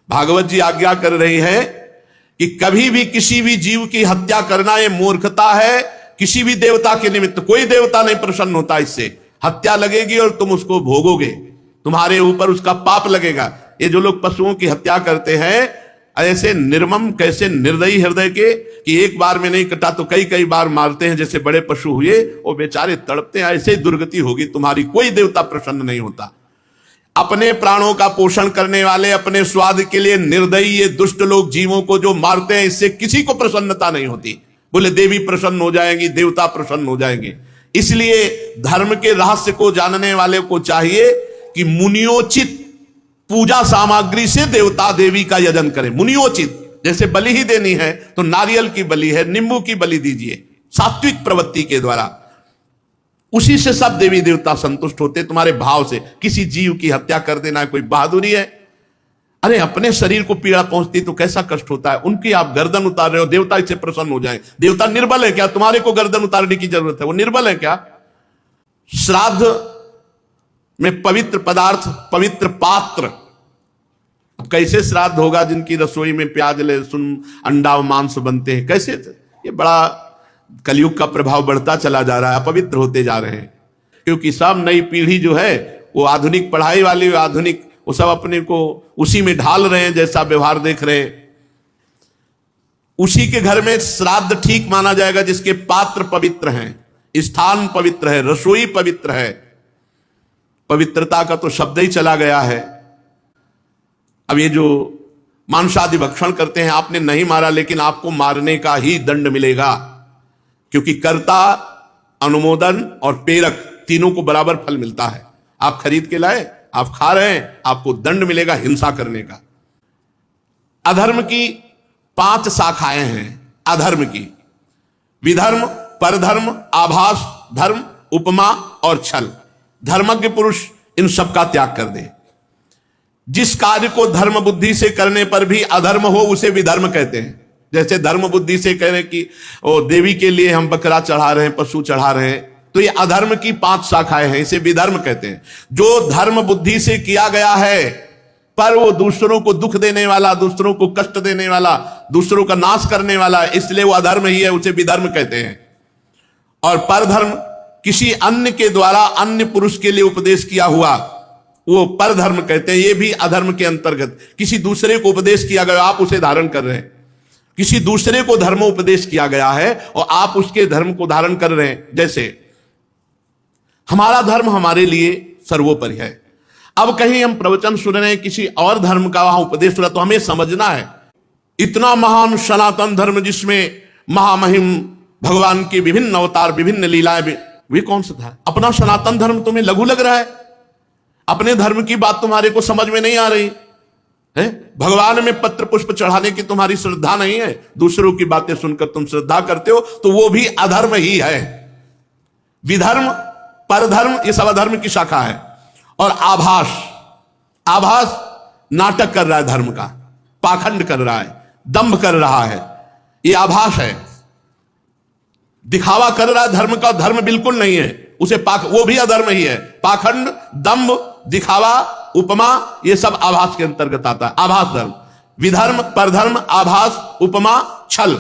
भागवत जी आज्ञा कर रही है कि कभी भी किसी भी जीव की हत्या करना ये मूर्खता है। किसी भी देवता के निमित्त कोई देवता नहीं प्रसन्न होता इससे। हत्या लगेगी और तुम उसको भोगोगे, तुम्हारे ऊपर उसका पाप लगेगा। ये जो लोग पशुओं की हत्या करते हैं ऐसे निर्मम, कैसे निर्दयी हृदय के कि एक बार में नहीं कटा तो कई कई बार मारते हैं, जैसे बड़े पशु हुए वो बेचारे तड़पते हैं। ऐसे ही दुर्गति होगी तुम्हारी, कोई देवता प्रसन्न नहीं होता। अपने प्राणों का पोषण करने वाले, अपने स्वाद के लिए निर्दयी ये दुष्ट लोग जीवों को जो मारते हैं, इससे किसी को प्रसन्नता नहीं होती। बोले देवी प्रसन्न हो जाएंगी, देवता प्रसन्न हो जाएंगे। इसलिए धर्म के रहस्य को जानने वाले को चाहिए कि मुनियोचित पूजा सामग्री से देवता देवी का यजन करें। मुनियोचित, जैसे बलि ही देनी है तो नारियल की बलि है, नींबू की बलि दीजिए सात्विक प्रवृत्ति के द्वारा, उसी से सब देवी देवता संतुष्ट होते। तुम्हारे भाव से किसी जीव की हत्या कर देना कोई बहादुरी है? अरे अपने शरीर को पीड़ा पहुंचती तो कैसा कष्ट होता है, उनकी आप गर्दन उतार रहे हो, देवता इससे प्रसन्न हो जाए। देवता निर्बल है क्या? तुम्हारे को गर्दन उतारने की जरूरत है, वो निर्बल है क्या? श्राद्ध में पवित्र पदार्थ, पवित्र पात्र। अब कैसे श्राद्ध होगा जिनकी रसोई में प्याज, लहसुन, अंडा और मांस बनते हैं? कैसे? ये बड़ा कलयुग का प्रभाव बढ़ता चला जा रहा है, अपवित्र होते जा रहे हैं। क्योंकि सब नई पीढ़ी जो है वो आधुनिक पढ़ाई वाली, आधुनिक, वो सब अपने को उसी में ढाल रहे हैं, जैसा व्यवहार देख रहे हैं। उसी के घर में श्राद्ध ठीक माना जाएगा जिसके पात्र पवित्र हैं, स्थान पवित्र है, रसोई पवित्र है। पवित्रता का तो शब्द ही चला गया है। अब ये जो मांसादि भक्षण करते हैं, आपने नहीं मारा लेकिन आपको मारने का ही दंड मिलेगा, क्योंकि कर्ता, अनुमोदन और प्रेरक तीनों को बराबर फल मिलता है। आप खरीद के लाए, आप खा रहे हैं, आपको दंड मिलेगा हिंसा करने का। अधर्म की 5 शाखाएं हैं अधर्म की: विधर्म, परधर्म, आभास धर्म, उपमा और छल। धर्मज्ञ पुरुष इन सब का त्याग कर दे। जिस कार्य को धर्म बुद्धि से करने पर भी अधर्म हो उसे विधर्म कहते हैं। जैसे धर्म बुद्धि से कह रहे कि ओ देवी के लिए हम बकरा चढ़ा रहे हैं, पशु चढ़ा रहे हैं, तो ये अधर्म की 5 शाखाएं हैं, इसे विधर्म कहते हैं। जो धर्म बुद्धि से किया गया है पर वो दूसरों को दुख देने वाला, दूसरों को कष्ट देने वाला, दूसरों का नाश करने वाला है, इसलिए वो अधर्म ही है, उसे विधर्म कहते हैं। और परधर्म, किसी अन्य के द्वारा अन्य पुरुष के लिए उपदेश किया हुआ, वो परधर्म कहते हैं। ये भी अधर्म के अंतर्गत। किसी दूसरे को उपदेश किया गया, आप उसे धारण कर रहे हैं। किसी दूसरे को धर्म उपदेश किया गया है और आप उसके धर्म को धारण कर रहे हैं। जैसे हमारा धर्म हमारे लिए सर्वोपरि है। अब कहीं हम प्रवचन सुन रहे हैं, किसी और धर्म का वहां उपदेश हो रहा, तो हमें समझना है इतना महान सनातन धर्म जिसमें महामहिम भगवान की विभिन्न अवतार, विभिन्न लीलाएं, वे कौन सा था? अपना सनातन धर्म तुम्हें लघु लग रहा है? अपने धर्म की बात तुम्हारे को समझ में नहीं आ रही है? भगवान में पत्र पुष्प चढ़ाने की तुम्हारी श्रद्धा नहीं है, दूसरों की बातें सुनकर तुम श्रद्धा करते हो, तो वो भी अधर्म ही है। विधर्म, परधर्म, ये सब अधर्म की शाखा है। और आभास, आभास नाटक कर रहा है धर्म का, पाखंड कर रहा है, दंभ कर रहा है, ये आभास है। दिखावा कर रहा है धर्म का, धर्म बिल्कुल नहीं है, उसे वो भी अधर्म ही है। पाखंड, दंभ, दिखावा, उपमा, ये सब आभास के अंतर्गत आता है। आभास धर्म, विधर्म, परधर्म, आभास, उपमा, छल।